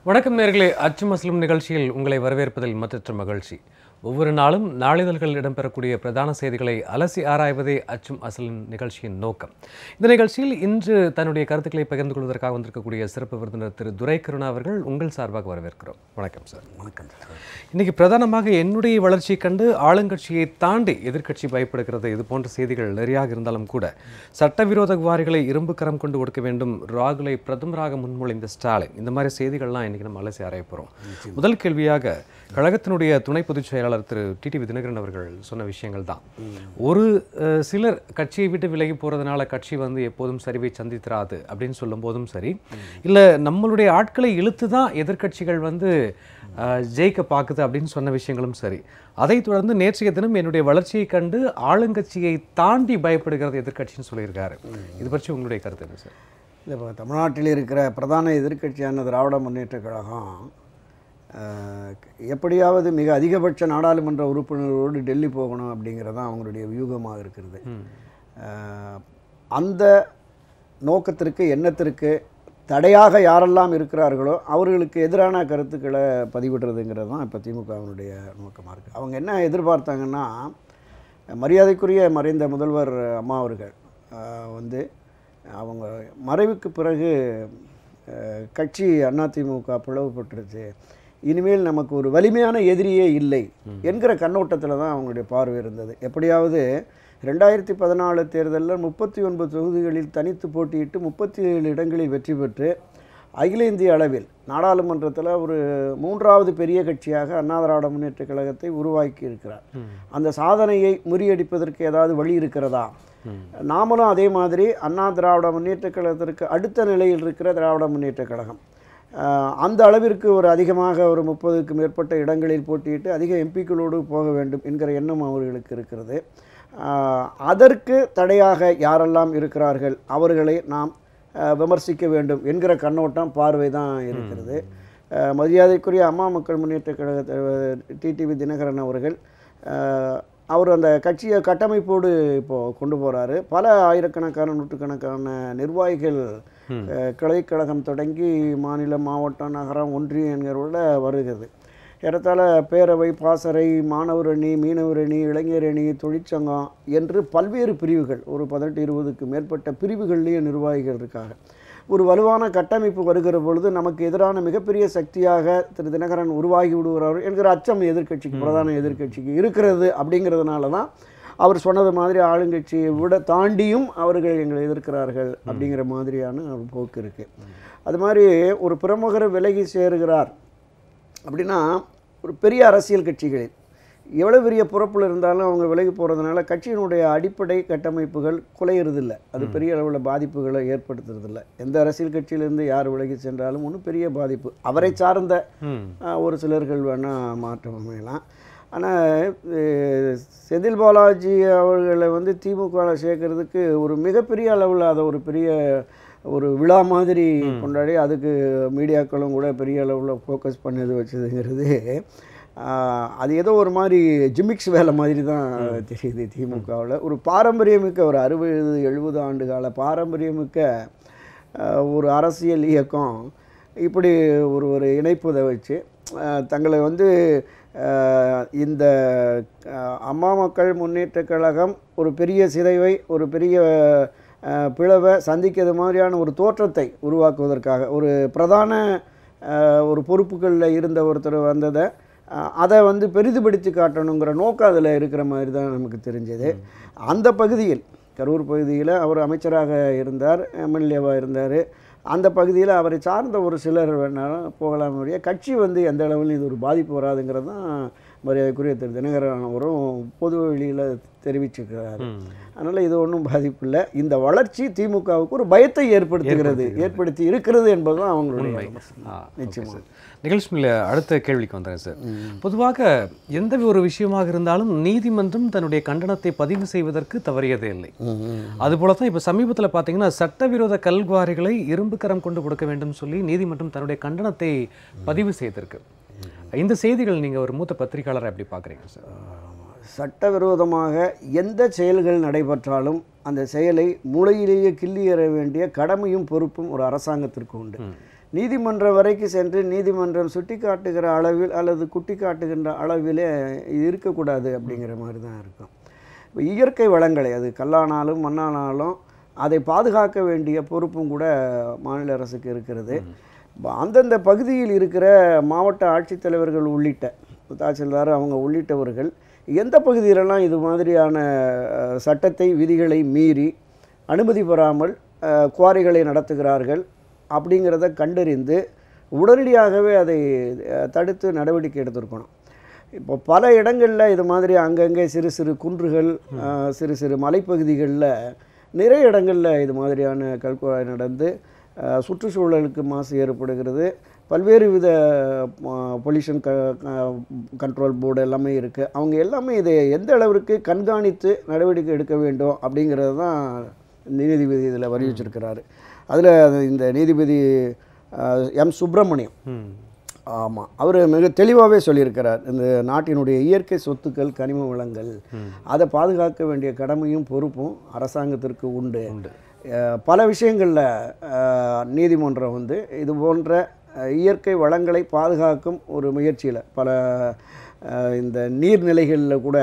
வணக்கம் நேயர்களே, அச்சும் அசலும் நிகழ்ச்சியில் உங்களை வரவேற்பதில் மற்றற்ற மகிழ்ச்சி. ஒவ்வொரு நாளும் நாளிதழ்களில் இடம்பெறக்கூடிய பிரதான செய்திகளை அலசி ஆராய்வதே அச்சும் அசலின் நிகழ்ச்சியின் நோக்கம். இந்த நிகழ்ச்சியில் இன்று தன்னுடைய கருத்துக்களை பகிர்ந்து கொள்வதற்காக வந்திருக்கக்கூடிய சிறப்பு விருந்தினர் திரு துரை கருணா அவர்கள் உங்கள் சார்பாக வரவேற்கிறோம். வணக்கம் சார். வணக்கம் சார். இன்னைக்கு பிரதானமாக என்னுடைய வளர்ச்சியை கண்டு ஆளுங்கட்சியை தாண்டி எதிர்க்கட்சி பயப்படுகிறது, இது போன்ற செய்திகள் நிறையாக இருந்தாலும் கூட சட்டவிரோத குவாரிகளை இரும்பு கரம் கொண்டு ஒடுக்க வேண்டும், ராகுலை பிரதமராக முன்மொழிந்த ஸ்டாலின், இந்த மாதிரி செய்திகள்லாம் இன்னைக்கு நம்ம அலசி ஆராய போகிறோம். முதல் கேள்வியாக கழகத்தினுடைய துணை பொதுச் செயலாளர் திரு டிடிவி தினகரன் அவர்கள் சொன்ன விஷயங்கள் தான். ஒரு சிலர் கட்சியை விட்டு விலகி போறதுனால கட்சி எப்போதும் சரிவை சந்தித்திராது அப்படின்னு சொல்லும் போதும் சரி, இல்லை நம்மளுடைய ஆட்களை இழுத்து தான் எதிர்கட்சிகள் ஜெயிக்க பார்க்குது அப்படின்னு சொன்ன விஷயங்களும் சரி. அதைத் தொடர்ந்து நேற்றைய தினம் என்னுடைய வளர்ச்சியை கண்டு ஆளுங்கட்சியை தாண்டி பயப்படுகிறது எதிர்கட்சின்னு சொல்லியிருக்காரு. இது பற்றி உங்களுடைய கருத்து என்ன சார்? இப்போ தமிழ்நாட்டில் இருக்கிற பிரதான எதிர்க்கட்சியான திராவிட முன்னேற்ற கழகம் எப்படியாவது மிக அதிகபட்ச நாடாளுமன்ற உறுப்பினர்களோடு டெல்லி போகணும் அப்படிங்கிறது தான் அவங்களுடைய வியூகமாக இருக்கிறது. அந்த நோக்கத்திற்கு எண்ணத்திற்கு தடையாக யாரெல்லாம் இருக்கிறார்களோ அவர்களுக்கு எதிரான கருத்துக்களை பதிவிடுறதுங்கிறது தான் இப்போ திமுகவினுடைய நோக்கமாக இருக்குது. அவங்க என்ன எதிர்பார்த்தாங்கன்னா, மரியாதைக்குரிய மறைந்த முதல்வர் அம்மா அவர்கள் அவங்க மறைவுக்கு பிறகு கட்சி அதிமுக பிளவுபட்டுருச்சு, இனிமேல் நமக்கு ஒரு வலிமையான எதிரியே இல்லை என்கிற கண்ணோட்டத்தில் தான் அவங்களுடைய பார்வை இருந்தது. எப்படியாவது 2014 தேர்தலில் 39 தொகுதிகளில் தனித்து போட்டியிட்டு 37 இடங்களில் வெற்றி பெற்று அகில இந்திய அளவில் நாடாளுமன்றத்தில் ஒரு 3வது பெரிய கட்சியாக அண்ணா திராவிட முன்னேற்ற கழகத்தை உருவாக்கி இருக்கிறார். அந்த சாதனையை முறியடிப்பதற்கு ஏதாவது வழி இருக்கிறதா? நாமளும் அதே மாதிரி அண்ணா திராவிட முன்னேற்ற கழகத்திற்கு அடுத்த நிலையில் இருக்கிற திராவிட முன்னேற்ற கழகம் அந்த அளவிற்கு ஒரு அதிகமாக ஒரு 30க்கு மேற்பட்ட இடங்களில் போட்டியிட்டு அதிக எம்பிக்களோடு போக வேண்டும் என்கிற எண்ணம் அவர்களுக்கு இருக்கிறது. அதற்கு தடையாக யாரெல்லாம் இருக்கிறார்கள் அவர்களை நாம் விமர்சிக்க வேண்டும் என்கிற கண்ணோட்டம் பார்வை தான் இருக்கிறது. மரியாதைக்குரிய அம்மா மக்கள் முன்னேற்ற கழக டிடிவி தினகரன் அவர்கள் அவர் அந்த கட்சியை கட்டமைப்போடு இப்போது கொண்டு போகிறாரு. பல ஆயிரக்கணக்கான நூற்றுக்கணக்கான நிர்வாகிகள் கிளைக்கழகம் தொடங்கி மாநிலம், மாவட்டம், நகரம், ஒன்றியம் என்கிறவுள்ள வருகிறது. ஏறத்தாழ பேரவை, பாசறை, மாணவர் அணி, மீனவர் அணி, இளைஞர் அணி, தொழிற்சங்கம் என்று பல்வேறு பிரிவுகள், ஒரு 18-20க்கு மேற்பட்ட பிரிவுகள்லேயே நிர்வாகிகள் இருக்காங்க. ஒரு வலுவான கட்டமைப்பு வருகிற பொழுது நமக்கு எதிரான மிகப்பெரிய சக்தியாக திரு தினகரன் உருவாகி விடுகிறார் என்கிற அச்சம் எதிர்க்கட்சிக்கு, பிரதான எதிர்க்கட்சிக்கு இருக்கிறது. அப்படிங்கிறதுனால தான் அவர் சொன்னது மாதிரி ஆளுங்கட்சியை விட தாண்டியும் அவர்கள் எங்களை எதிர்க்கிறார்கள் அப்படிங்கிற மாதிரியான ஒரு போக்கு இருக்குது. அது மாதிரி ஒரு பிரமுகர் விலகி சேருகிறார் அப்படின்னா ஒரு பெரிய அரசியல் கட்சிகளில் எவ்வளோ பெரிய பொறுப்பில் இருந்தாலும் அவங்க விலகி போகிறதுனால கட்சியினுடைய அடிப்படை கட்டமைப்புகள் குலையிறதில்லை, அது பெரிய அளவில் பாதிப்புகளை ஏற்படுத்துறதில்லை. எந்த அரசியல் கட்சியிலேருந்து யார் விலகி சென்றாலும் ஒன்றும் பெரிய பாதிப்பு, அவரை சார்ந்த ஒரு சிலர்கள் வேணால் மாற்றம் அமையலாம். ஆனால் செந்தில் பாலாஜி அவர்களை திமுகவில் சேர்க்கறதுக்கு ஒரு மிகப்பெரிய அளவில் அதை ஒரு பெரிய ஒரு விழா மாதிரி கொண்டாடி அதுக்கு மீடியாக்களும் கூட பெரிய அளவில் ஃபோக்கஸ் பண்ணது வச்சதுங்கிறது அது ஏதோ ஒரு மாதிரி ஜிமிக்ஸ் வேலை மாதிரி தான் தெரியுது. திமுகவில் ஒரு பாரம்பரியமிக்க ஒரு 60-70 ஆண்டு கால பாரம்பரியமிக்க ஒரு அரசியல் இயக்கம் இப்படி ஒரு இணைப்பதை வச்சு தங்களை இந்த அம்மா மக்கள் முன்னேற்ற கழகம் ஒரு பெரிய சிதைவை, ஒரு பெரிய பிளவை சந்திக்கிறது மாதிரியான ஒரு தோற்றத்தை உருவாக்குவதற்காக ஒரு பிரதான ஒரு பொறுப்புகளில் இருந்த ஒருத்தர் வந்ததை அதை பெரிதுபடுத்தி காட்டணுங்கிற நோக்கம் அதில் இருக்கிற மாதிரி தான் நமக்கு தெரிஞ்சது. அந்த பகுதியில், கரூர் பகுதியில் அவர் அமைச்சராக இருந்தார், எம்எல்ஏவாக இருந்தார். அந்த பகுதியில் அவரை சார்ந்த ஒரு சிலர் வேணாலும் போகலாம். கட்சி எந்த அளவில் இது ஒரு பாதிப்பு வராதுங்கிறது தான் மரியாதைக்குரிய திரு தினகரன் அவரும் பொது வெளியில் தெரிவிச்சிருக்கிறாரு. அதனால் இது ஒன்றும் பாதிப்பு இல்லை. இந்த வளர்ச்சி திமுகவுக்கு ஒரு பயத்தை ஏற்படுத்தி இருக்கிறது என்பது தான் அவங்களுடைய நிச்சயமாக. நிகழ்ச்சியில் அடுத்த கேள்விக்கு வந்தேன் சார். பொதுவாக எந்த ஒரு விஷயமாக இருந்தாலும் நீதிமன்றம் தன்னுடைய கண்டனத்தை பதிவு செய்வதற்கு தவறியதே இல்லை. அதுபோல தான் இப்போ சமீபத்தில் பார்த்தீங்கன்னா சட்டவிரோத கல்குவாரிகளை இரும்பு கரம் கொண்டு கொடுக்க வேண்டும் சொல்லி நீதிமன்றம் தன்னுடைய கண்டனத்தை பதிவு செய்திருக்கு. இந்த செய்திகள் நீங்கள் ஒரு மூத்த பத்திரிகையாளரை எப்படி பார்க்குறீங்க சார்? சட்டவிரோதமாக எந்த செயல்கள் நடைபெற்றாலும் அந்த செயலை மூளையிலேயே கிள்ளி எற வேண்டிய கடமையும் பொறுப்பும் ஒரு அரசாங்கத்திற்கு உண்டு. நீதிமன்றம் வரைக்கும் சென்று நீதிமன்றம் சுட்டி காட்டுகிற அளவில் அல்லது குட்டி காட்டுகின்ற அளவிலே இது இருக்கக்கூடாது அப்படிங்கிற மாதிரி தான் இருக்கும். இப்போ இயற்கை வளங்களை அது கல்லானாலும் மண்ணானாலும் அதை பாதுகாக்க வேண்டிய பொறுப்பும் கூட மாநில அரசுக்கு இருக்கிறது. அந்தந்த பகுதியில் இருக்கிற மாவட்ட ஆட்சித்தலைவர்கள் உள்ளிட்ட தாசில்தார் அவங்க உள்ளிட்டவர்கள் எந்த பகுதியிலெல்லாம் இது மாதிரியான சட்டத்தை விதிகளை மீறி அனுமதி பெறாமல் குவாரிகளை நடத்துகிறார்கள் அப்படிங்கிறத கண்டறிந்து உடனடியாகவே அதை தடுத்து நடவடிக்கை எடுத்திருக்கணும். இப்போ பல இடங்களில் இது மாதிரி அங்கங்கே சிறு சிறு குன்றுகள் சிறு சிறு மலைப்பகுதிகளில் நிறைய இடங்களில் இது மாதிரியான கல்குவாரி நடந்து சுற்றுச்சூழலுக்கு மாசு ஏற்படுகிறது. பல்வேறு வித பொல்யூஷன் கண்ட்ரோல் போர்டு எல்லாமே இருக்குது. அவங்க எல்லாமே இதை எந்த அளவிற்கு கண்காணித்து நடவடிக்கை எடுக்க வேண்டும் அப்படிங்கிறது தான் நீதிபதி இதில் வலியுறுத்தியிருக்கிறாரு. அதில் இந்த நீதிபதி எம் சுப்பிரமணியம் ஆமாம் அவர் மிக தெளிவாகவே சொல்லியிருக்கிறார். இந்த நாட்டினுடைய இயற்கை சொத்துக்கள் கனிம வளங்கள் அதை பாதுகாக்க வேண்டிய கடமையும் பொறுப்பும் அரசாங்கத்திற்கு உண்டு. பல விஷயங்களில் நீதிமன்றம் வந்து இது போன்ற இயற்கை வளங்களை பாதுகாக்கும் ஒரு முயற்சியில் பல இந்த நீர்நிலைகளில் கூட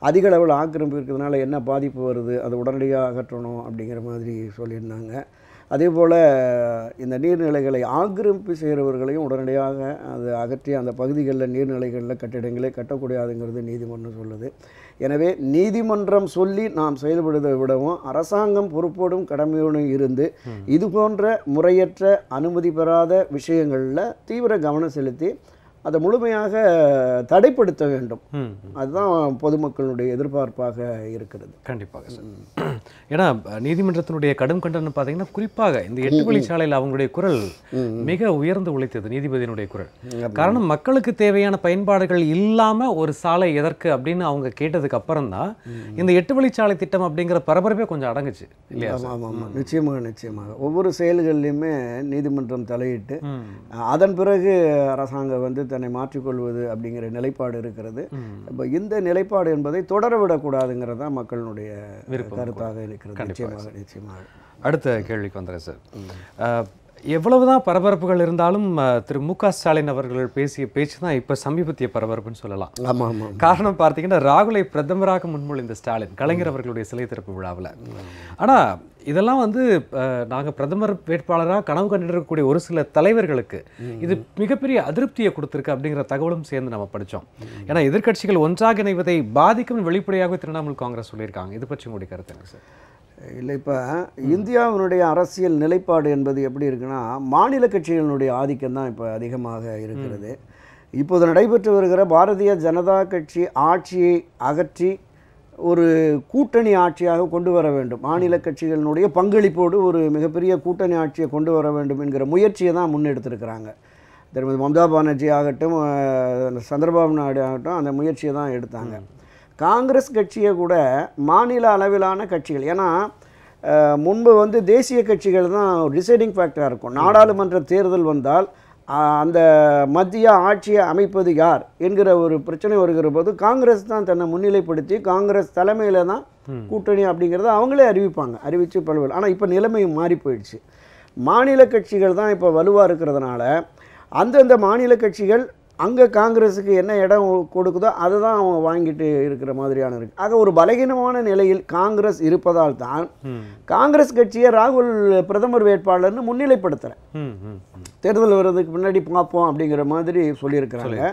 அதிக அளவில் ஆக்கிரமிப்பு இருக்கிறதுனால என்ன பாதிப்பு வருது அதை உடனடியாக அகற்றணும் அப்படிங்கிற மாதிரி சொல்லியிருந்தாங்க. அதே போல் இந்த நீர்நிலைகளை ஆக்கிரமிப்பு செய்கிறவர்களையும் உடனடியாக அது அகற்றி அந்த பகுதிகளில் நீர்நிலைகளில் கட்டிடங்களே கட்டக்கூடாதுங்கிறது நீதிமன்றம் சொல்லுது. எனவே நீதிமன்றம் சொல்லி நாம் செயல்படுவதை விடவும் அரசாங்கம் பொறுப்போடும் கடமையோடும் இருந்து இது போன்ற முறையற்ற அனுமதி பெறாத விஷயங்களில் தீவிர கவனம் செலுத்தி அதை முழுமையாக தடைப்படுத்த வேண்டும். அதுதான் பொதுமக்களுடைய எதிர்பார்ப்பாக இருக்கிறது. கண்டிப்பாக சார். ஏன்னா நீதிமன்றத்தினுடைய கடும் கண்டனம் பார்த்தீங்கன்னா குறிப்பாக இந்த 8 வழிச்சாலையில் அவங்களுடைய குரல் மிக உயர்ந்து உழைத்தது. நீதிபதியினுடைய குரல் காரணம் மக்களுக்கு தேவையான பயன்பாடுகள் இல்லாம ஒரு சாலை எதற்கு அப்படின்னு அவங்க கேட்டதுக்கு அப்புறம் தான் இந்த 8 வழிச்சாலை திட்டம் அப்படிங்கிற பரபரப்பே கொஞ்சம் அடங்குச்சு இல்லையா? ஆமாம், நிச்சயமாக ஒவ்வொரு செயல்கள்லையுமே நீதிமன்றம் தலையிட்டு அதன் பிறகு அரசாங்கம் வந்து தன்னை மாற்றிக்கொள்வது அப்படிங்கிற நிலைப்பாடு இருக்கிறது. இப்போ இந்த நிலைப்பாடு என்பதை தொடரவிடக்கூடாதுங்கிறது தான் மக்களுடைய கருத்தாக இருக்கிறது. நிச்சயமாக. அடுத்த கேள்விக்கு வந்துடுறேன் சார். எவ்வளவுதான் பரபரப்புகள் இருந்தாலும் திரு மு.க. ஸ்டாலின் அவர்கள் பேசிய பேச்சு தான் இப்போ சமீபத்திய பரபரப்புன்னு சொல்லலாம். காரணம் பார்த்தீங்கன்னா ராகுலை பிரதமராக முன்மொழிந்த ஸ்டாலின் கலைஞர் அவர்களுடைய சிலை திறப்பு விழாவில். ஆனால் இதெல்லாம் வந்து நாங்கள் பிரதமர் வேட்பாளராக கனவு கண்டிருக்கக்கூடிய ஒரு சில தலைவர்களுக்கு இது மிகப்பெரிய அதிருப்தியை கொடுத்துருக்கு அப்படிங்கிற தகவலும் சேர்ந்து நம்ம படித்தோம். ஏன்னா எதிர்க்கட்சிகள் ஒன்றாக இணைவதை பாதிக்கும் வெளிப்படையாக திரிணாமுல் காங்கிரஸ் சொல்லியிருக்காங்க. இது பற்றி உங்களுடைய கருத்து என்ன சார்? இல்லை, இப்போ இந்தியாவினுடைய அரசியல் நிலைப்பாடு என்பது எப்படி இருக்குன்னா மாநில கட்சிகளினுடைய ஆதிக்கம் தான் இப்போ அதிகமாக இருக்கிறது. இப்போது நடைபெற்று வருகிற பாரதிய ஜனதா கட்சி ஆட்சியை அகற்றி ஒரு கூட்டணி ஆட்சியாக கொண்டு வர வேண்டும், மாநில கட்சிகளினுடைய பங்களிப்போடு ஒரு மிகப்பெரிய கூட்டணி ஆட்சியை கொண்டு வர வேண்டும் என்கிற முயற்சியை தான் முன்னெடுத்திருக்கிறாங்க. திருமதி மம்தா பானர்ஜி ஆகட்டும் சந்திரபாபு நாயுடு ஆகட்டும் அந்த முயற்சியை தான் எடுத்தாங்க. காங்கிரஸ் கட்சியை கூட மாநில அளவிலான கட்சிகள், ஏன்னா முன்பு வந்து தேசிய கட்சிகள் தான் டிசைடிங் ஃபேக்டராக இருக்கும். நாடாளுமன்ற தேர்தல் வந்தால் அந்த மத்திய ஆட்சியை அமைப்பது யார் என்கிற ஒரு பிரச்சனை வருகிற போது காங்கிரஸ் தான் தன்னை முன்னிலைப்படுத்தி காங்கிரஸ் தலைமையில் தான் கூட்டணி அப்படிங்கிறத அவங்களே அறிவித்து பல்வேறு. ஆனால் இப்போ நிலைமை மாறி போயிடுச்சு. மாநில கட்சிகள் தான் இப்போ வலுவாக இருக்கிறதுனால அந்தந்த மாநில கட்சிகள் அங்கே காங்கிரஸுக்கு என்ன இடம் கொடுக்குதோ அதை தான் அவங்க வாங்கிட்டு இருக்கிற மாதிரியான இருக்குது. ஆக ஒரு பலகீனமான நிலையில் காங்கிரஸ் இருப்பதால் தான் காங்கிரஸ் கட்சியை ராகுல் பிரதமர் வேட்பாளர்னு முன்னிலைப்படுத்துகிறேன், தேர்தல் வர்றதுக்கு முன்னாடி பார்ப்போம் அப்படிங்கிற மாதிரி சொல்லியிருக்கிறாங்க.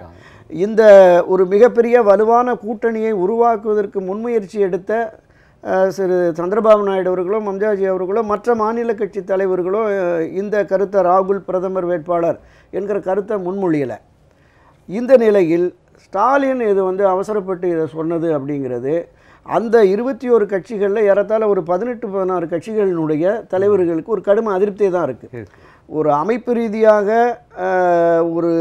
இந்த ஒரு மிகப்பெரிய வலுவான கூட்டணியை உருவாக்குவதற்கு முன்முயற்சி எடுத்த திரு சந்திரபாபு நாயுடு அவர்களோ மம்தாஜி அவர்களோ மற்ற மாநில கட்சி தலைவர்களோ இந்த கருத்தை ராகுல் பிரதமர் வேட்பாளர் என்கிற கருத்தை முன்மொழியலை. இந்த நிலையில் ஸ்டாலின் இது வந்து அவசரப்பட்டு இதை சொன்னது அப்படிங்கிறது அந்த 21 கட்சிகளில் ஏறத்தாழ ஒரு 18-16 கட்சிகளினுடைய தலைவர்களுக்கு ஒரு கடும் அதிருப்தியை தான் இருக்குது. ஒரு அமைப்பு ரீதியாக ஒரு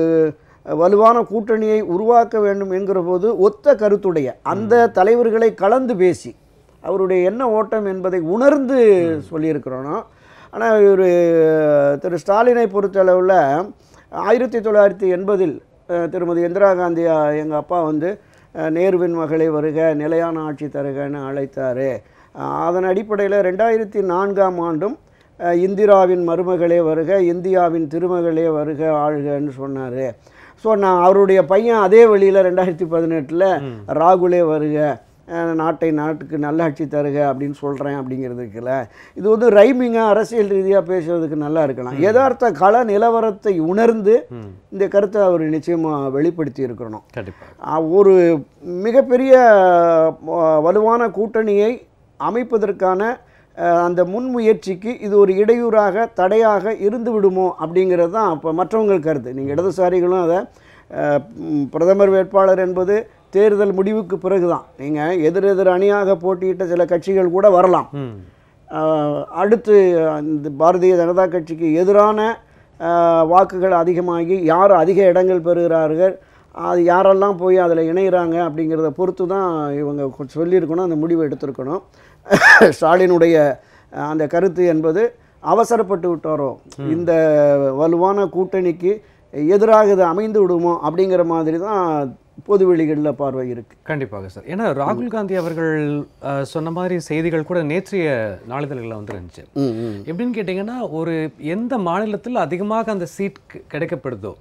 வலுவான கூட்டணியை உருவாக்க வேண்டும் என்கிற போது ஒத்த கருத்துடைய அந்த தலைவர்களை கலந்து பேசி அவருடைய என்ன ஓட்டம் என்பதை உணர்ந்து சொல்லியிருக்கிறோன்னா. ஆனால் ஒரு திரு ஸ்டாலினை பொறுத்தளவில் 1980 திருமதி இந்திரா காந்தி எங்கள் அப்பா வந்து நேருவின் மகளை வருக நிலையான ஆட்சி தருகன்னு அழைத்தார். அதன் அடிப்படையில் 2004ஆம் ஆண்டும் இந்திராவின் மருமகளே வருக, இந்தியாவின் திருமகளே வருக ஆழ்கன்னு சொன்னார். ஸோ நான் அவருடைய பையன் அதே வழியில் 2018 ராகுலே வருக, நாட்டுக்கு நல்லாட்சி தருக அப்படின்னு சொல்கிறேன் அப்படிங்கிறது இருக்குல்ல. இது வந்து ரைமிங்காக அரசியல் ரீதியாக பேசுவதுக்கு நல்லா இருக்கலாம். யதார்த்த கள நிலவரத்தை உணர்ந்து இந்த கருத்தை அவர் நிச்சயமாக வெளிப்படுத்தி இருக்கணும். ஒரு மிகப்பெரிய வலுவான கூட்டணியை அமைப்பதற்கான அந்த முன்முயற்சிக்கு இது ஒரு இடையூறாக தடையாக இருந்து விடுமோ அப்படிங்கிறது தான் இப்போ மற்றவங்கள் கருத்து. நீங்கள் இடதுசாரிகளும் அதை பிரதமர் வேட்பாளர் என்பது தேர்தல் முடிவுக்கு பிறகு தான். நீங்கள் எதிரெதிர் அணியாக போட்டியிட்ட சில கட்சிகள் கூட வரலாம். அடுத்து இந்த பாரதிய ஜனதா கட்சிக்கு எதிரான வாக்குகள் அதிகமாகி யார் அதிக இடங்கள் பெறுகிறார்கள், அது யாரெல்லாம் போய் அதில் இணைகிறாங்க அப்படிங்கிறத பொறுத்து தான் இவங்க சொல்லியிருக்கணும், அந்த முடிவை எடுத்திருக்கணும். ஸ்டாலினுடைய அந்த கருத்து என்பது அவசரப்பட்டு விட்டாரோ, இந்த வலுவான கூட்டணிக்கு எதிராக இது அமைந்து விடுமோ அப்படிங்கிற மாதிரி தான் பொதுவெளிகளில் பார்வை இருக்கு. கண்டிப்பாக சார். ஏன்னா ராகுல் காந்தி அவர்கள் சொன்ன மாதிரி செய்திகள் கூட நேற்றைய நாளிதழ்களில் வந்து இருந்துச்சு. எப்படின்னு கேட்டிங்கன்னா, ஒரு எந்த மாநிலத்தில் அதிகமாக அந்த சீட் கிடைக்கப்படுதோ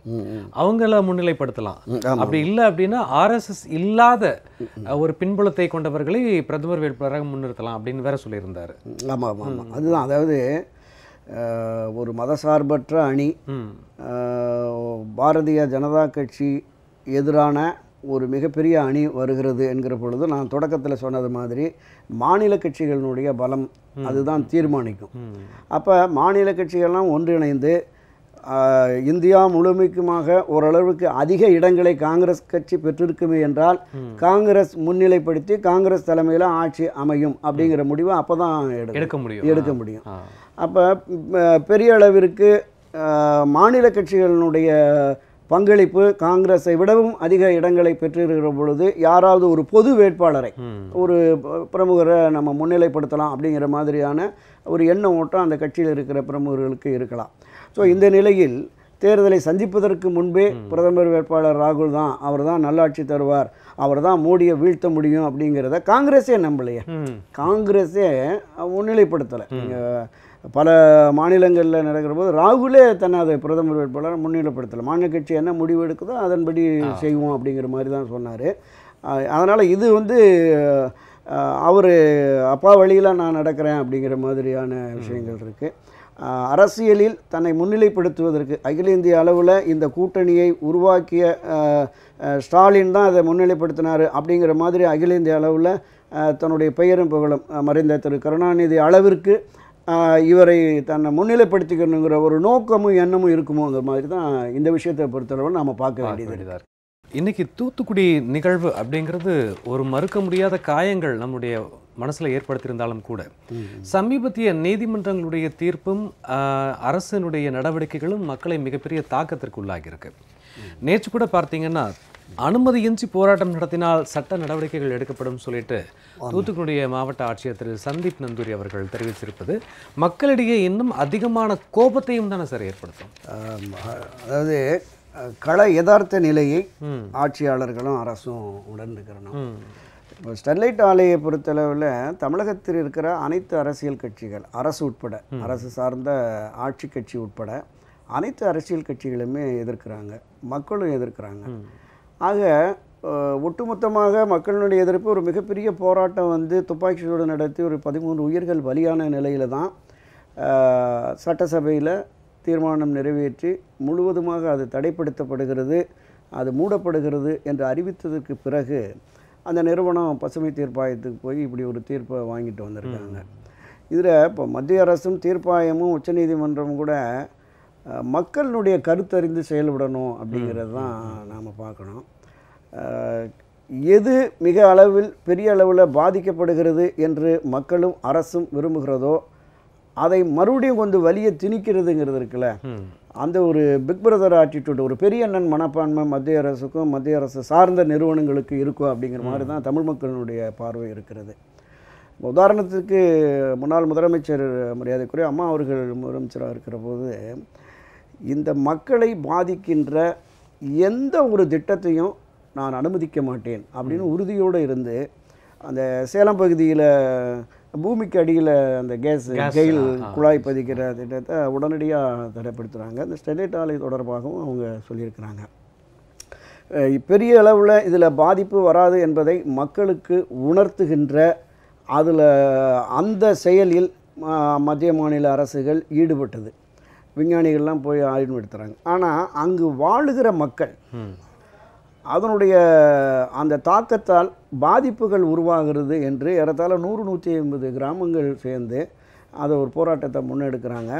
அவங்கள முன்னிலைப்படுத்தலாம். அப்படி இல்லை அப்படின்னா RSS இல்லாத ஒரு பின்புலத்தை கொண்டவர்களை பிரதமர் வேட்பாளராக முன்னிறுத்தலாம் அப்படின்னு வேற சொல்லியிருந்தார். ஆமாம் ஆமாம் ஆமாம், அதுதான். அதாவது ஒரு மதசார்பற்ற அணி பாரதிய ஜனதா கட்சி எதிரான ஒரு மிகப்பெரிய அணி வருகிறது என்கிற பொழுது நான் தொடக்கத்தில் சொன்னது மாதிரி மாநில கட்சிகளினுடைய பலம் அதுதான் தீர்மானிக்கும். அப்போ மாநில கட்சிகள்லாம் ஒன்றிணைந்து இந்தியா முழுமைக்குமாக ஓரளவுக்கு அதிக இடங்களை காங்கிரஸ் கட்சி பெற்றிருக்குமே என்றால் காங்கிரஸ் முன்னிலைப்படுத்தி காங்கிரஸ் தலைமையில் ஆட்சி அமையும் அப்படிங்கிற முடிவை அப்போ தான் எடுக்க முடியும். அப்போ பெரிய அளவிற்கு மாநில கட்சிகளினுடைய பங்களிப்பு காங்கிரஸை விடவும் அதிக இடங்களை பெற்றிருக்கிற பொழுது யாராவது ஒரு பொது வேட்பாளரை, ஒரு பிரமுகரை நம்ம முன்னிலைப்படுத்தலாம் அப்படிங்கிற மாதிரியான ஒரு எண்ண ஓட்டம் அந்த கட்சியில் இருக்கிற பிரமுகர்களுக்கு இருக்கலாம். ஸோ இந்த நிலையில் தேர்தலை சந்திப்பதற்கு முன்பே பிரதமர் வேட்பாளர் ராகுல் தான், அவர் தான் நல்லாட்சி தருவார், அவர் தான் மோடியை வீழ்த்த முடியும் அப்படிங்கிறத காங்கிரஸே நம்பலையே. காங்கிரஸே முன்னிலைப்படுத்தலை. பல மாநிலங்களில் நடக்கிற போது ராகுலே தன்னை அதை பிரதமர் வேட்பாளர் முன்னிலைப்படுத்தலை. மாநில கட்சி என்ன முடிவு எடுக்குதோ அதன்படி செய்வோம் அப்படிங்கிற மாதிரி தான் சொன்னார். அதனால் இது வந்து அவர் அப்பா வழியில் நான் நடக்கிறேன் அப்படிங்கிற மாதிரியான விஷயங்கள் இருக்குது. அரசியலில் தன்னை முன்னிலைப்படுத்துவதற்கு அகில இந்திய அளவில் இந்த கூட்டணியை உருவாக்கிய ஸ்டாலின் தான் அதை முன்னிலைப்படுத்தினார் அப்படிங்கிற மாதிரி அகில இந்திய அளவில் தன்னுடைய பெயரும் புகழும் மறைந்த திரு கருணாநிதி அளவிற்கு இவரை தன்னை முன்னிலைப்படுத்திக்கணுங்கிற ஒரு நோக்கமும் எண்ணமும் இருக்குமோங்கிற மாதிரி தான் இந்த விஷயத்தை பொறுத்தளவு நாம் பார்க்க வேண்டியது. இன்னைக்கு தூத்துக்குடி நிகழ்வு அப்படிங்கிறது ஒரு மறுக்க முடியாத காயங்கள் நம்முடைய மனசில் ஏற்படுத்தியிருந்தாலும் கூட சமீபத்திய நீதிமன்றங்களுடைய தீர்ப்பும் அரசினுடைய நடவடிக்கைகளும் மக்களை மிகப்பெரிய தாக்கத்திற்கு உள்ளாகியிருக்கு. நேற்று கூட பார்த்தீங்கன்னா, அனுமதியின்றி போராட்டம் நடத்தினால் சட்ட நடவடிக்கைகள் எடுக்கப்படும் சொல்லிட்டு தூத்துக்குடிய மாவட்ட ஆட்சியர் திரு சந்தீப் நந்தூரி அவர்கள் தெரிவிச்சிருப்பது மக்களிடையே இன்னும் அதிகமான கோபத்தையும் தானே சார் ஏற்படுத்தும். அதாவது கள யதார்த்த நிலையை ஆட்சியாளர்களும் அரசும் உணர்ந்துக்கிறணும். இப்போ ஸ்டெர்லைட் ஆலையை பொறுத்தளவில் தமிழகத்தில் இருக்கிற அனைத்து அரசியல் கட்சிகள், அரசு உட்பட, அரசு சார்ந்த ஆட்சி கட்சி உட்பட அனைத்து அரசியல் கட்சிகளுமே எதிர்க்கிறாங்க, மக்களும் எதிர்க்கிறாங்க. ஆக ஒட்டுமொத்தமாக மக்களுடைய எதிர்ப்பு ஒரு மிகப்பெரிய போராட்டம் வந்து துப்பாக்கி சூடு நடத்தி ஒரு 13 உயிர்கள் பலியான நிலையில் தான் சட்டசபையில் தீர்மானம் நிறைவேற்றி முழுவதுமாக அது தடைப்படுத்தப்படுகிறது, அது மூடப்படுகிறது என்று அறிவித்ததுக்கு பிறகு அந்த நிறுவனம் பசுமை தீர்ப்பாயத்துக்கு போய் இப்படி ஒரு தீர்ப்பை வாங்கிட்டு வந்திருக்காங்க. இதில் இப்போ மத்திய அரசும் தீர்ப்பாயமும் உச்சநீதிமன்றமும் கூட மக்களுடைய கருத்தறிந்து செயல்படணும் அப்படிங்கிறது தான் நாம் பார்க்கணும். எது மிக அளவில் பெரிய அளவில் பாதிக்கப்படுகிறது என்று மக்களும் அரசும் விரும்புகிறதோ அதை மறுபடியும் கொஞ்சம் வலியை திணிக்கிறதுங்கிறது இருக்குல்ல, அந்த ஒரு பிக் பிரதர் ஆட்டிடியூட், ஒரு பெரிய அண்ணன் மனப்பான்மை மத்திய அரசுக்கும் மத்திய அரசு சார்ந்த நிறுவனங்களுக்கு இருக்கும் அப்படிங்கிற மாதிரி தான் தமிழ் மக்களுடைய பார்வை இருக்கிறது. உதாரணத்துக்கு முன்னாள் முதலமைச்சர் மரியாதைக்குரிய அம்மா அவர்கள் முதலமைச்சராக இருக்கிற போது இந்த மக்களை பாதிக்கின்ற எந்த ஒரு திட்டத்தையும் நான் அனுமதிக்க மாட்டேன் அப்படின்னு உறுதியோடு இருந்து அந்த சேலம் பகுதியில் பூமிக்கு அடியில் அந்த கெயில் குழாய் பதிக்கிற திட்டத்தை உடனடியாக தடைப்படுத்துகிறாங்க. இந்த ஸ்டெர்லைட் ஆலை தொடர்பாகவும் அவங்க சொல்லியிருக்கிறாங்க. பெரிய அளவில் இதில் பாதிப்பு வராது என்பதை மக்களுக்கு உணர்த்துகின்ற அதில் அந்த செயலில் மத்திய மாநில அரசுகள் ஈடுபட்டது. விஞ்ஞானிகள்லாம் போய் ஆய்வு எடுத்துகிறாங்க. ஆனால் அங்கு வாழுகிற மக்கள் அதனுடைய அந்த தாக்கத்தால் பாதிப்புகள் உருவாகிறது என்று ஏறத்தாழ 100-150 கிராமங்கள் சேர்ந்து அதை ஒரு போராட்டத்தை முன்னெடுக்கிறாங்க.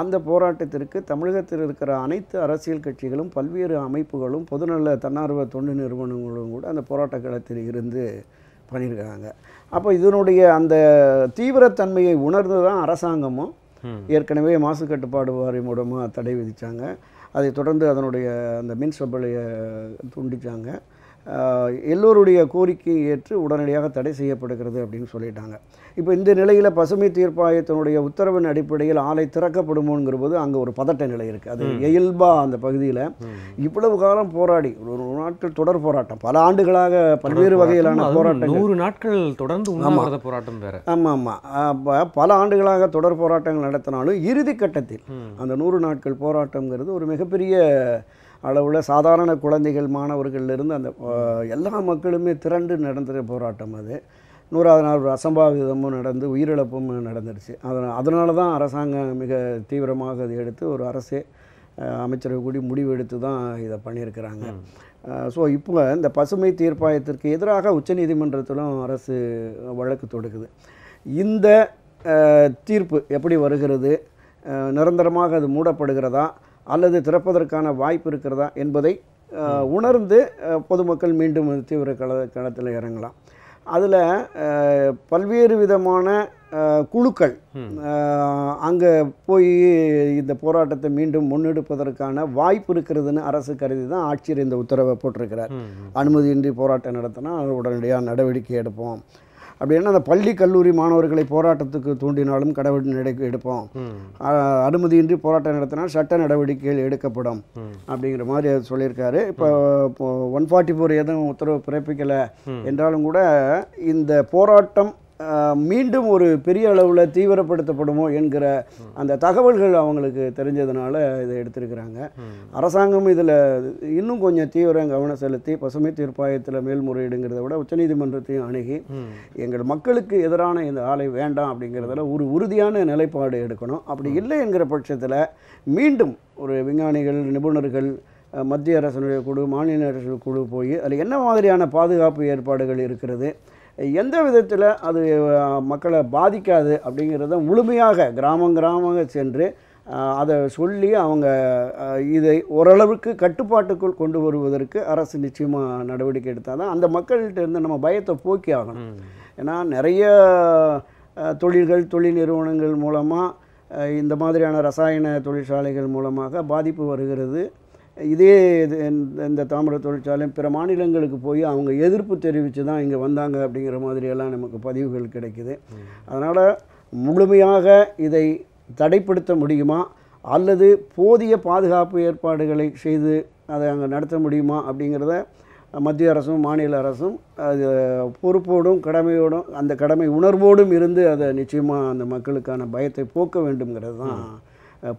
அந்த போராட்டத்திற்கு தமிழகத்தில் இருக்கிற அனைத்து அரசியல் கட்சிகளும் பல்வேறு அமைப்புகளும் பொதுநல தன்னார்வ தொண்டு நிறுவனங்களும் கூட அந்த போராட்ட களத்தில் இருந்து பண்ணியிருக்காங்க. அப்போ இதனுடைய அந்த தீவிரத்தன்மையை உணர்ந்து தான் அரசாங்கமும் ஏற்கனவே மாசு கட்டுப்பாடு வாரியம் மூலமாக தடை விதித்தாங்க. அதை தொடர்ந்து அதனுடைய அந்த மின் சப்ளையை துண்டித்தாங்க. எல்லோருடைய கோரிக்கையை ஏற்று உடனடியாக தடை செய்யப்படுகிறது அப்படின்னு சொல்லிட்டாங்க. இப்போ இந்த நிலையில் பசுமை தீர்ப்பாயத்தினுடைய உத்தரவின் அடிப்படையில் ஆலை திறக்கப்படுமோங்கிற போது அங்கே ஒரு பதட்ட நிலை இருக்குது. அது எயில்பா அந்த பகுதியில் இவ்வளவு காலம் போராடி ஒரு நாட்கள் தொடர் போராட்டம், பல ஆண்டுகளாக பல்வேறு வகையிலான போராட்டம், 100 நாட்கள் தொடர்ந்து உண்ணாவிரத போராட்டம் வேறு. ஆமாம். பல ஆண்டுகளாக தொடர் போராட்டங்கள் நடத்தினாலும் இறுதி கட்டத்தில் அந்த 100 நாட்கள் போராட்டங்கிறது ஒரு மிகப்பெரிய அளவில் சாதாரண குழந்தைகள் மாணவர்களிலிருந்து அந்த எல்லா மக்களுமே திரண்டு நடந்த போராட்டம். அது 100வது நாள் ஒரு அசம்பாவிதமும் நடந்து உயிரிழப்பும் நடந்துருச்சு. அதனால தான் அரசாங்கம் மிக தீவிரமாக அதை எடுத்து ஒரு அரசே அமைச்சரவை கூடி முடிவு எடுத்து தான் இதை பண்ணியிருக்கிறாங்க. ஸோ இப்போ இந்த பசுமை தீர்ப்பாயத்திற்கு எதிராக உச்சநீதிமன்றத்திலும் அரசு வழக்கு தொடுக்குது. இந்த தீர்ப்பு எப்படி வருகிறது, நிரந்தரமாக அது மூடப்படுகிறதா அல்லது திறப்பதற்கான வாய்ப்பு இருக்கிறதா என்பதை உணர்ந்து பொதுமக்கள் மீண்டும் தீவிர களத்தில் இறங்கலாம். அதில் பல்வேறு விதமான குழுக்கள் அங்கே போய் இந்த போராட்டத்தை மீண்டும் முன்னெடுப்பதற்கான வாய்ப்பு இருக்கிறதுன்னு அரசு கருதி தான் ஆட்சியர் இந்த உத்தரவை போட்டிருக்கிறார். அனுமதியின்றி போராட்டம் நடத்தினா உடனடியாக நடவடிக்கை எடுப்போம் அப்படின்னா, அந்த பள்ளி கல்லூரி மாணவர்களை போராட்டத்துக்கு தூண்டினாலும் நடவடிக்கை எடுப்போம், அனுமதியின்றி போராட்டம் நடத்தினால் சட்ட நடவடிக்கைகள் எடுக்கப்படும் அப்படிங்கிற மாதிரி அது சொல்லியிருக்காரு. இப்போ 144 எதுவும் உத்தரவு பிறப்பிக்கலை என்றாலும் கூட இந்த போராட்டம் மீண்டும் ஒரு பெரிய அளவில் தீவிரப்படுத்தப்படுமோ என்கிற அந்த தகவல்கள் அவங்களுக்கு தெரிஞ்சதுனால இதை எடுத்திருக்கிறாங்க. அரசாங்கம் இதில் இன்னும் கொஞ்சம் தீவிரம் கவனம் செலுத்தி பசுமை தீர்ப்பாயத்தில் மேல்முறையீடுங்கிறத விட உச்சநீதிமன்றத்தையும் அணுகி எங்கள் மக்களுக்கு எதிரான இந்த ஆலை வேண்டாம் அப்படிங்கிறதுல ஒரு உறுதியான நிலைப்பாடு எடுக்கணும். அப்படி இல்லை என்கிற பட்சத்தில் மீண்டும் ஒரு விஞ்ஞானிகள், நிபுணர்கள், மத்திய அரசினுடைய குழு, மாநில அரசு குழு போய் அதில் என்ன மாதிரியான பாதுகாப்பு ஏற்பாடுகள் இருக்கிறது, எந்த விதத்தில் அது மக்களை பாதிக்காது அப்படிங்கிறத முழுமையாக கிராமமாக சென்று அதை சொல்லி அவங்க இதை ஓரளவுக்கு கட்டுப்பாட்டுக்குள் கொண்டு வருவதற்கு அரசு நிச்சயமாக நடவடிக்கை எடுத்தால் தான் அந்த மக்கள்கிட்ட இருந்து நம்ம பயத்தை போக்கி ஆகணும். ஏன்னா நிறைய தொழில்கள், தொழில் நிறுவனங்கள் மூலமாக இந்த மாதிரியான ரசாயன தொழிற்சாலைகள் மூலமாக பாதிப்பு வருகிறது. இதே இந்த தாமிர தொழிற்சாலையும் பிற மாநிலங்களுக்கு போய் அவங்க எதிர்ப்பு தெரிவித்து தான் இங்கே வந்தாங்க அப்படிங்கிற மாதிரியெல்லாம் நமக்கு பதிவுகள் கிடைக்குது. அதனால் முழுமையாக இதை தடைப்படுத்த முடியுமா அல்லது போதிய பாதுகாப்பு ஏற்பாடுகளை செய்து அதை அங்கே நடத்த முடியுமா அப்படிங்கிறத மத்திய அரசும் மாநில அரசும் அது பொறுப்போடும் கடமையோடும் அந்த கடமை உணர்வோடும் இருந்து அதை நிச்சயமாக அந்த மக்களுக்கான பயத்தை போக்க வேண்டும்ங்கிறது தான்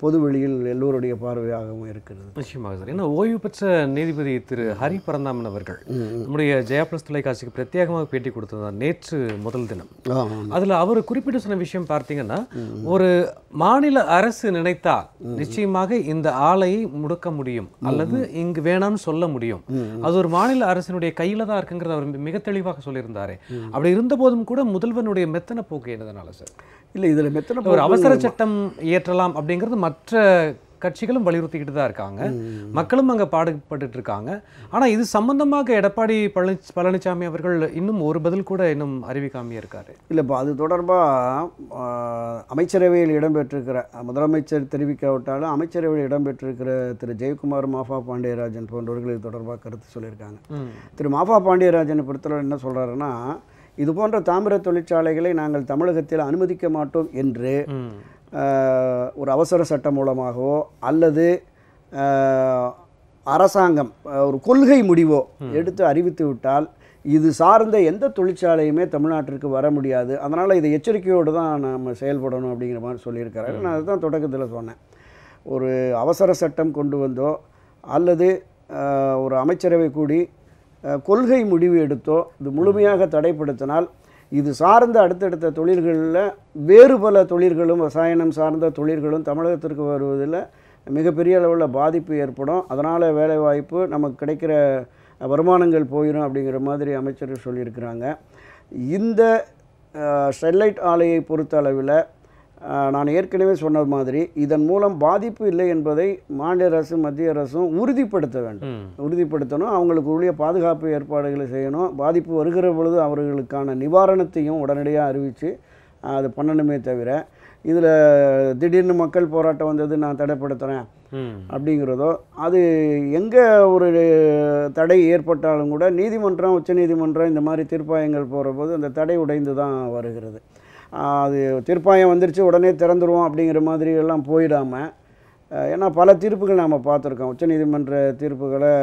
பொது வெளியில் எல்லோருடைய பார்வையாகவும் இருக்கிறது. நிச்சயமாக சார். ஏன்னா ஓய்வு பெற்ற நீதிபதி திரு ஹரி பரந்தாமன் அவர்கள் நம்முடைய ஜெயா பிளஸ் தொலைக்காட்சிக்கு பிரத்யேகமாக பேட்டி கொடுத்தது நேற்று முதல் தினம். அதில் அவர் குறிப்பிட்டு சொன்ன விஷயம் பார்த்தீங்கன்னா, ஒரு மாநில அரசு நினைத்தால் நிச்சயமாக இந்த ஆலையை முடக்க முடியும் அல்லது இங்கு வேணாம்னு சொல்ல முடியும். அது ஒரு மாநில அரசினுடைய கையில தான் இருக்குங்கிறத அவர் மிக தெளிவாக சொல்லியிருந்தாரு. அப்படி இருந்த போதும் கூட முதல்வனுடைய மெத்தன போக்கு என்னதுனால சார்? இல்லை, இதில் மெத்தன ஒரு அவசர சட்டம் இயற்றலாம் அப்படிங்கிறது மற்ற கட்சிகளும் வலியுறுத்திக்கிட்டு தான் இருக்காங்க, மக்களும் அங்கே பாடுபட்டு இருக்காங்க. ஆனால் இது சம்பந்தமாக எடப்பாடி பழனிசாமி அவர்கள் இன்னும் ஒரு பதில் கூட இன்னும் அறிவிக்காமே இருக்காரு. இல்லைப்பா, அது தொடர்பாக அமைச்சரவையில் இடம்பெற்றிருக்கிற முதலமைச்சர் தெரிவிக்காவிட்டாலும் அமைச்சரவையில் இடம்பெற்றிருக்கிற திரு ஜெயக்குமார், மாஃபா பாண்டியராஜன் போன்றவர்கள் இது தொடர்பாக கருத்து சொல்லியிருக்காங்க. திரு மாஃபா பாண்டியராஜனை பொறுத்தவரை என்ன சொல்கிறாருன்னா, இது போன்ற தாமிர தொழிற்சாலைகளை நாங்கள் தமிழகத்தில் அனுமதிக்க மாட்டோம் என்று ஒரு அவசர சட்டம் மூலமாகவோ அல்லது அரசாங்கம் ஒரு கொள்கை முடிவோ எடுத்து அறிவித்து விட்டால் இது சார்ந்த எந்த தொழிற்சாலையுமே தமிழ்நாட்டிற்கு வர முடியாது. அதனால் இதை எச்சரிக்கையோடு தான் நம்ம செயல்படணும் அப்படிங்கிற மாதிரி சொல்லியிருக்கிறாரு. நான் அதுதான் தொடக்கத்தில் சொன்னேன். ஒரு அவசர சட்டம் கொண்டு வந்தோ அல்லது ஒரு அமைச்சரவை கூடி கொள்கை முடிவு எடுத்தோ இது முழுமையாக தடைப்படுத்தினால் இது சார்ந்த அடுத்தடுத்த தொழில்களில் வேறு பல தொழில்களும் ரசாயனம் சார்ந்த தொழில்களும் தமிழகத்திற்கு வருவதில் மிகப்பெரிய அளவில் பாதிப்பு ஏற்படும். அதனால் வேலைவாய்ப்பு நமக்கு கிடைக்கிற வருமானங்கள் போயிடும் அப்படிங்கிற மாதிரி அமைச்சர்கள் சொல்லியிருக்கிறாங்க. இந்த ஸ்டெர்லைட் ஆலையை பொறுத்த அளவில் நான் ஏற்கனவே சொன்ன மாதிரி இதன் மூலம் பாதிப்பு இல்லை என்பதை மாநில அரசும் மத்திய அரசும் உறுதிப்படுத்தணும். அவங்களுக்கு உரிய பாதுகாப்பு ஏற்பாடுகளை செய்யணும். பாதிப்பு வருகிற பொழுது அவர்களுக்கான நிவாரணத்தையும் உடனடியாக அறிவித்து அது பண்ணணுமே தவிர இதில் திடீர்னு மக்கள் போராட்டம் வந்தது நான் தடைப்படுத்துகிறேன் அப்படிங்கிறதோ, அது எங்கே ஒரு தடை ஏற்பட்டாலும் கூட நீதிமன்றம், உச்சநீதிமன்றம் இந்த மாதிரி தீர்ப்பாயங்கள் போகிற போது அந்த தடை உடைந்து தான் வருகிறது. அது தீர்ப்பாயம் வந்துருச்சு உடனே திறந்துருவோம் அப்படிங்கிற மாதிரி எல்லாம் போயிடாமல், ஏன்னா பல தீர்ப்புகள் நாம் பார்த்துருக்கோம். உச்சநீதிமன்ற தீர்ப்புகளை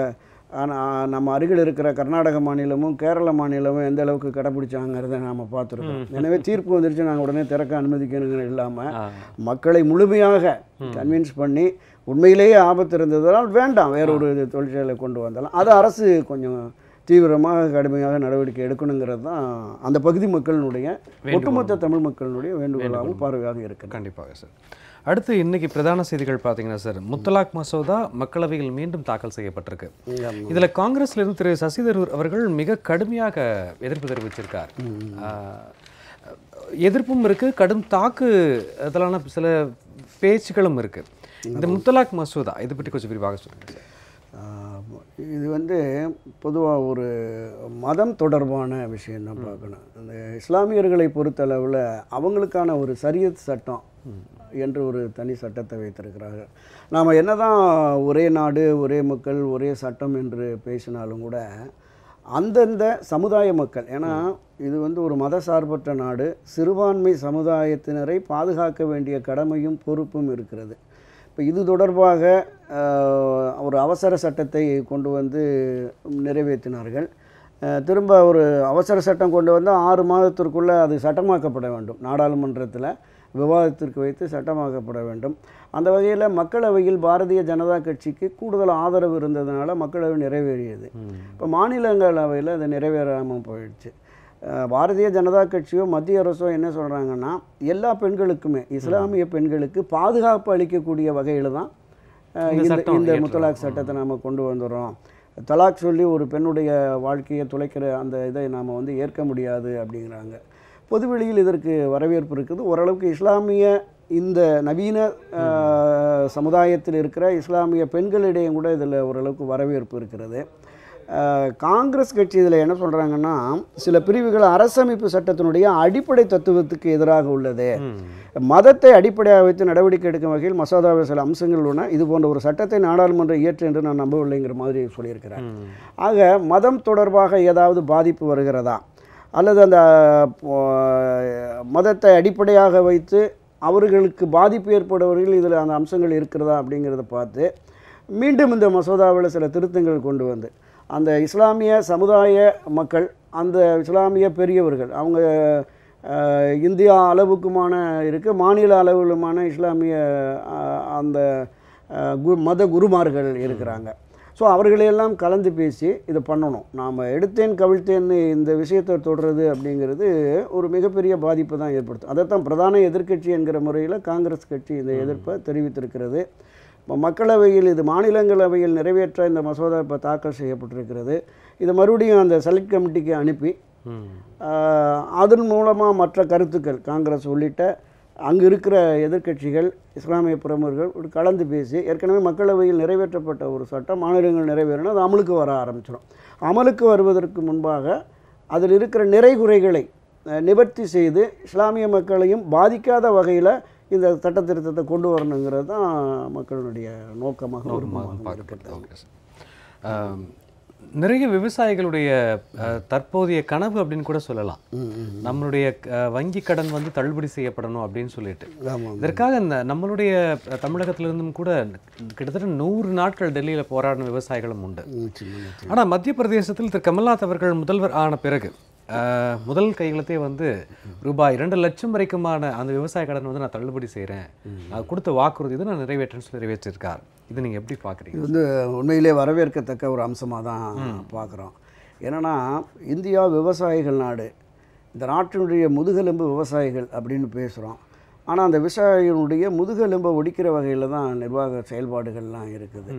நம்ம அருகில் இருக்கிற கர்நாடக மாநிலமும் கேரள மாநிலமும் எந்த அளவுக்கு கடைப்பிடிச்சாங்கிறத நாம் பார்த்துருக்கோம். எனவே தீர்ப்பு வந்துருச்சு நாங்கள் உடனே திறக்க அனுமதிக்கணுங்கிற இல்லாமல் மக்களை முழுமையாக கன்வின்ஸ் பண்ணி உண்மையிலேயே ஆபத்து இருந்ததால் வேண்டாம் வேற ஒரு தொழிற்சாலை கொண்டு வந்தாலும் அது அரசு கொஞ்சம் தீவிரமாக கடுமையாக நடவடிக்கை எடுக்கணுங்கிறது தான் அந்த பகுதி மக்களினுடைய ஒட்டுமொத்த தமிழ் மக்களினுடைய வேண்டுகோளாகவும் பார்வையாக இருக்குது. கண்டிப்பாக சார். அடுத்து இன்னைக்கு பிரதான செய்திகள் பார்த்தீங்கன்னா சார், முத்தலாக் மசோதா மக்களவையில் மீண்டும் தாக்கல் செய்யப்பட்டிருக்கு. இதில் காங்கிரஸ்லேருந்து திரு சசி தரூர் அவர்கள் மிக கடுமையாக எதிர்ப்பு தெரிவிச்சிருக்கார். எதிர்ப்பும் இருக்குது, கடும் தாக்கு அதெல்லாம் சில பேச்சுக்களும் இருக்குது. இந்த முத்தலாக் மசோதா இதை பற்றி கொஞ்சம் விரிவாக சொல்லுங்கள் சார். இது பொதுவாக ஒரு மதம் தொடர்பான விஷயம்தான் பார்க்கணும். அந்த இஸ்லாமியர்களை பொறுத்தளவில் அவங்களுக்கான ஒரு சரியத் சட்டம் என்று ஒரு தனி சட்டத்தை வைத்திருக்கிறார்கள். நாம் என்னதான் ஒரே நாடு ஒரே மக்கள் ஒரே சட்டம் என்று பேசினாலும் கூட அந்தந்த சமுதாய மக்கள், ஏன்னா இது ஒரு மத சார்பற்ற நாடு, சிறுபான்மை சமுதாயத்தினரை பாதுகாக்க வேண்டிய கடமையும் பொறுப்பும் இருக்கிறது. இப்போ இது தொடர்பாக ஒரு அவசர சட்டத்தை கொண்டு வந்து நிறைவேற்றினார்கள். திரும்ப ஒரு அவசர சட்டம் கொண்டு வந்தால் 6 மாதத்திற்குள்ளே அது சட்டமாக்கப்பட வேண்டும். நாடாளுமன்றத்தில் விவாதத்திற்கு வைத்து சட்டமாக்கப்பட வேண்டும். அந்த வகையில் மக்களவையில் பாரதிய ஜனதா கட்சிக்கு கூடுதல் ஆதரவு இருந்ததுனால மக்களவை நிறைவேறியது. இப்போ மாநிலங்களவையில் அது நிறைவேறாமல் போயிடுச்சு. பாரதிய ஜனதா கட்சியோ மத்திய அரசோ என்ன சொல்கிறாங்கன்னா, எல்லா பெண்களுக்குமே இஸ்லாமிய பெண்களுக்கு பாதுகாப்பு அளிக்கக்கூடிய வகையில் தான் இந்த முத்தலாக் சட்டத்தை நாம் கொண்டு வந்துடுறோம். தலாக் சொல்லி ஒரு பெண்ணுடைய வாழ்க்கையை துளைக்கிற அந்த இதை நாம் ஏற்க முடியாது அப்படிங்கிறாங்க. பொதுவெளியில் இதற்கு வரவேற்பு இருக்குது. ஓரளவுக்கு இஸ்லாமிய இந்த நவீன சமுதாயத்தில் இருக்கிற இஸ்லாமிய பெண்களிடையே கூட இதில் ஓரளவுக்கு வரவேற்பு இருக்கிறது. காங்கிரஸ் கட்சி இதில் என்ன சொல்கிறாங்கன்னா, சில பிரிவுகள் அரசமைப்பு சட்டத்தினுடைய அடிப்படை தத்துவத்துக்கு எதிராக உள்ளது, மதத்தை அடிப்படையாக வைத்து நடவடிக்கை எடுக்கும் வகையில் மசோதாவில் சில அம்சங்கள் உள்ளன, இது போன்ற ஒரு சட்டத்தை நாடாளுமன்றம் இயற்று என்று நான் நம்பவில்லைங்கிற மாதிரி சொல்லியிருக்கிறேன். ஆக மதம் தொடர்பாக ஏதாவது பாதிப்பு வருகிறதா, அல்லது அந்த மதத்தை அடிப்படையாக வைத்து அவர்களுக்கு பாதிப்பு ஏற்படுவர்கள் இதில் அந்த அம்சங்கள் இருக்கிறதா அப்படிங்கிறத பார்த்து மீண்டும் இந்த மசோதாவில் சில திருத்தங்கள் கொண்டு வந்து அந்த இஸ்லாமிய சமுதாய மக்கள், அந்த இஸ்லாமிய பெரியவர்கள், அவங்க இந்தியா அளவுக்குமான இருக்குது, மாநில அளவிலுமான இஸ்லாமிய அந்த மத குருமார்கள் இருக்கிறாங்க. ஸோ அவர்களையெல்லாம் கலந்து பேசி இதை பண்ணணும். நாம் எடுத்தேன் கவிழ்த்தேன்னு இந்த விஷயத்தை தொடர்றது அப்படிங்கிறது ஒரு மிகப்பெரிய பாதிப்பு தான் ஏற்படுத்தும். அதைத்தான் பிரதான எதிர்க்கட்சி என்கிற முறையில் காங்கிரஸ் கட்சி இந்த எதிர்ப்பை தெரிவித்திருக்கிறது. இப்போ மக்களவையில் இது மாநிலங்களவையில் நிறைவேற்ற இந்த மசோதா இப்போ தாக்கல் செய்யப்பட்டிருக்கிறது. இதை மறுபடியும் அந்த செலக்ட் கமிட்டிக்கு அனுப்பி அதன் மூலமாக மற்ற கருத்துக்கள் காங்கிரஸ் உள்ளிட்ட அங்கு இருக்கிற எதிர்க்கட்சிகள், இஸ்லாமிய பிரமுகர்கள் கலந்து பேசி ஏற்கனவே மக்களவையில் நிறைவேற்றப்பட்ட ஒரு சட்டம் மாநிலங்கள் நிறைவேறினா அது அமலுக்கு வர ஆரம்பிச்சிடும். அமலுக்கு வருவதற்கு முன்பாக அதில் இருக்கிற நிறைகுறைகளை நிவர்த்தி செய்து இஸ்லாமிய மக்களையும் பாதிக்காத வகையில் இந்த சட்ட திருத்தத்தை கொண்டு வரணுங்கிறது தான் மக்களுடைய நோக்கமாக பார்க்கப்படுது. நிறைய விவசாயிகளுடைய தற்போதைய கனவு அப்படின்னு கூட சொல்லலாம். நம்மளுடைய வங்கி கடன் வந்து தள்ளுபடி செய்யப்படணும் அப்படின்னு சொல்லிட்டு. இதற்காக நம்மளுடைய தமிழகத்திலிருந்தும் கூட கிட்டத்தட்ட 100 நாட்கள் டெல்லியில் போராடின விவசாயிகளும் உண்டு. ஆனால் மத்திய பிரதேசத்தில் திரு கமல்நாத் அவர்கள் முதல்வர் ஆன பிறகு முதல் கையெழுத்தே வந்து ரூபாய் 2 லட்சம் வரைக்குமான அந்த விவசாய கடன் வந்து நான் தள்ளுபடி செய்கிறேன், நான் கொடுத்த வாக்குறுதி இதை நான் நிறைவேற்றேன்னு சொல்லி நிறைவேற்றிருக்கார். இது நீங்கள் எப்படி பார்க்குறீங்க? இது வந்து உண்மையிலே வரவேற்கத்தக்க ஒரு அம்சமாக தான் பார்க்குறோம். ஏன்னா இந்தியா விவசாயிகள் நாடு, இந்த நாட்டினுடைய முதுகெலும்பு விவசாயிகள் அப்படின்னு பேசுகிறோம். ஆனால் அந்த விவசாயிகளுடைய முதுகெலும்பை ஒடிக்கிற வகையில் தான் நிர்வாக செயல்பாடுகள்லாம் இருக்குது.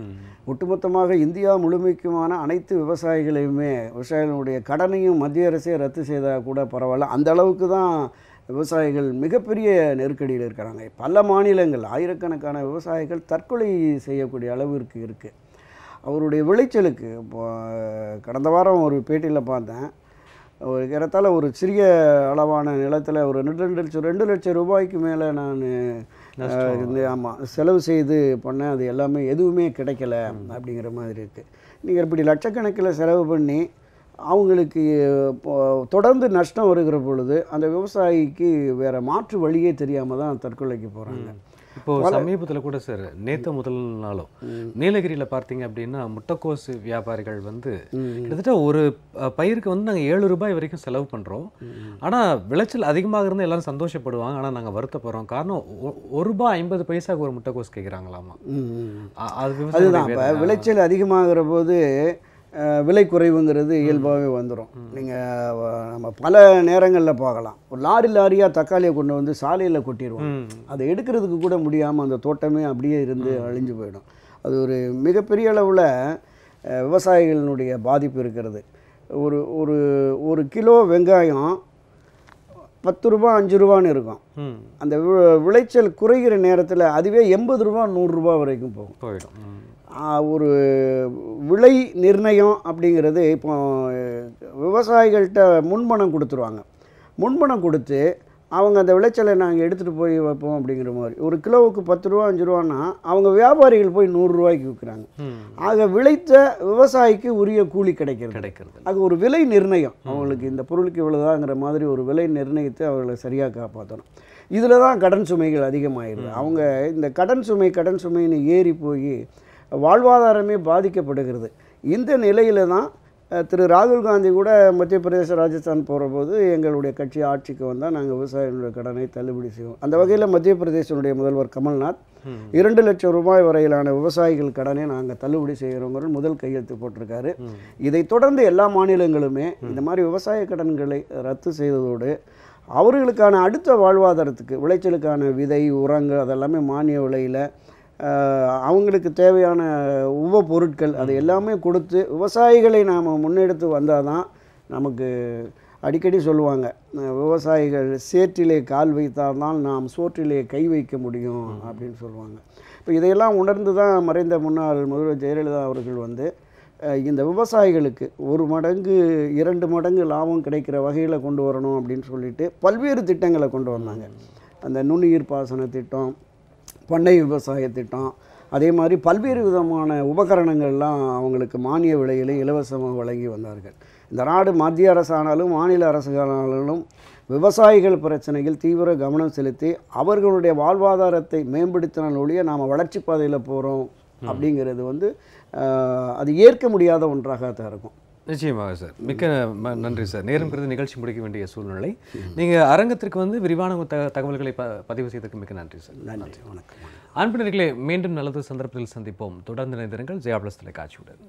ஒட்டுமொத்தமாக இந்தியா முழுமைக்குமான அனைத்து விவசாயிகளையுமே விவசாயிகளுடைய கடனையும் மத்திய அரசே ரத்து செய்தால் கூட பரவாயில்ல, அந்த அளவுக்கு தான் விவசாயிகள் மிகப்பெரிய நெருக்கடியில் இருக்கிறாங்க. பல மாநிலங்கள் ஆயிரக்கணக்கான விவசாயிகள் தற்கொலை செய்யக்கூடிய அளவிற்கு இருக்குது. அவருடைய விளைச்சலுக்கு இப்போ கடந்த வாரம் ஒரு பேட்டியில் பார்த்தேன், ஒரு ஏறத்தாழ ஒரு சிறிய அளவான நிலத்தில் ஒரு 2 லட்சம் ரூபாய்க்கு மேலே நான் செலவு செய்து பண்ணேன், அது எல்லாமே எதுவுமே கிடைக்கல அப்படிங்கிற மாதிரி இருக்குது. நீங்கள் இப்படி லட்சக்கணக்கில் செலவு பண்ணி அவங்களுக்கு தொடர்ந்து நஷ்டம் வருகிற பொழுது அந்த விவசாயிக்கு வேறு மாற்று வழியே தெரியாமல் தான் தற்கொலைக்கு போகிறாங்க. இப்போது சமீபத்தில் கூட சார் நேற்று முதல் நாளும் நீலகிரியில் பார்த்தீங்க அப்படின்னா முட்டைக்கோஸ் வியாபாரிகள் வந்து கிட்டத்தட்ட ஒரு பயிருக்கு வந்து நாங்கள் 7 ரூபாய் வரைக்கும் செலவு பண்ணுறோம், ஆனால் விளைச்சல் அதிகமாக இருந்தால் எல்லாரும் சந்தோஷப்படுவாங்க, ஆனால் நாங்கள் வருத்தப்படுறோம். காரணம் ₹1.50 ஒரு முட்டைக்கோஸ் கேட்குறாங்களாமா. அதுதான் இப்போ விளைச்சல் அதிகமாகிற போது விலை குறைவுங்கிறது இயல்பாகவே வந்துடும். நீங்கள் நம்ம பல நேரங்களில் பார்க்கலாம், ஒரு லாரியாக தக்காளியை கொண்டு வந்து சாலையில் கொட்டிடுவோம், அதை எடுக்கிறதுக்கு கூட முடியாமல் அந்த தோட்டமே அப்படியே இருந்து அழிஞ்சு போயிடும். அது ஒரு மிகப்பெரிய அளவில் விவசாயிகளினுடைய பாதிப்பு இருக்கிறது. ஒரு ஒரு ஒரு கிலோ வெங்காயம் 10 ரூபா 5 ரூபான்னு இருக்கும். அந்த விளைச்சல் குறைகிற நேரத்தில் அதுவே 80 ரூபா 100 ரூபா வரைக்கும் போயிடும். ஒரு விலை நிர்ணயம் அப்படிங்கிறது இப்போ விவசாயிகள்கிட்ட முன்பணம் கொடுத்துருவாங்க. முன்பணம் கொடுத்து அவங்க அந்த விளைச்சலை நாங்கள் எடுத்துகிட்டு போய் வைப்போம் அப்படிங்கிற மாதிரி. ஒரு கிலோவுக்கு 10 ரூபா 5 ரூபான்னா அவங்க வியாபாரிகள் போய் 100 ரூபாய்க்கு விற்கிறாங்க. ஆக விளைத்த விவசாயிக்கு உரிய கூலி கிடைக்கிறது. அது ஒரு விலை நிர்ணயம், அவங்களுக்கு இந்த பொருளுக்கு இவ்வளோதாங்கிற மாதிரி ஒரு விலை நிர்ணயித்து அவர்களை சரியாக காப்பாற்றணும். இதில் தான் கடன் சுமைகள் அதிகமாகிடுது. அவங்க இந்த கடன் சுமைன்னு ஏறி போய் வாழ்வாதாரமே பாதிக்கப்படுகிறது. இந்த நிலையில் தான் திரு ராகுல் காந்தி கூட மத்திய பிரதேச ராஜஸ்தான் போகிற போது எங்களுடைய கட்சி ஆட்சிக்கு வந்தால் நாங்கள் விவசாயிகளுடைய கடனை தள்ளுபடி செய்வோம். அந்த வகையில் மத்திய பிரதேசனுடைய முதல்வர் கமல்நாத் 2 லட்சம் ரூபாய் வரையிலான விவசாயிகள் கடனை நாங்கள் தள்ளுபடி செய்கிறோங்கிற முதல் கையெழுத்து போட்டிருக்காரு. இதைத் தொடர்ந்து எல்லா மாநிலங்களுமே இந்த மாதிரி விவசாய கடன்களை ரத்து செய்ததோடு அவர்களுக்கான அடுத்த வாழ்வாதாரத்துக்கு விளைச்சலுக்கான விதை உரங்கள் அதெல்லாமே மானிய விலையில் அவங்களுக்கு தேவையான உப பொருட்கள் அது எல்லாமே கொடுத்து விவசாயிகளை நாம் முன்னெடுத்து வந்தால் தான் நமக்கு அடிக்கடி சொல்லுவாங்க, விவசாயிகள் சேற்றிலே கால் வைத்தால்தான் நாம் சோற்றிலே கை வைக்க முடியும் அப்படின்னு சொல்லுவாங்க. இப்போ இதையெல்லாம் உணர்ந்து தான் மறைந்த முன்னாள் முதல்வர் ஜெயலலிதா அவர்கள் வந்து இந்த விவசாயிகளுக்கு 1 மடங்கு 2 மடங்கு லாபம் கிடைக்கிற வகையில் கொண்டு வரணும் அப்படின்னு சொல்லிட்டு பல்வேறு திட்டங்களை கொண்டு வந்தாங்க. அந்த நுண்ணுயிர் பாசன திட்டம், பண்ணை விவசாய திட்டம், அதே மாதிரி பல்வேறு விதமான உபகரணங்கள்லாம் அவங்களுக்கு மானிய விலையிலே இலவசமாக வழங்கி வந்தார்கள். இந்த நாடு மத்திய அரசானாலும் மாநில அரசுகளானாலும் விவசாயிகள் பிரச்சனைகள் தீவிர கவனம் செலுத்தி அவர்களுடைய வாழ்வாதாரத்தை மேம்படுத்தினால் ஒழிய நாம் வளர்ச்சி பாதையில் போகிறோம் அப்படிங்கிறது வந்து அது ஏற்க முடியாத ஒன்றாக தான் இருக்கும். நிச்சயமாக சார், மிக்க நன்றி சார். நேரம்ங்கிறது நிகழ்ச்சி முடிக்க வேண்டிய சூழ்நிலை. நீங்கள் அரங்கத்திற்கு வந்து விரிவான தகவல்களை பதிவு செய்ததுக்கு மிக்க நன்றி சார். நன்றி, வணக்கம். அன்பினர்களே, மீண்டும் நல்லது சந்தர்ப்பத்தில் சந்திப்போம். தொடர்ந்து இணைந்திருங்கள் ஜெயா பிளஸ் தொலைக்காட்சியுடன்.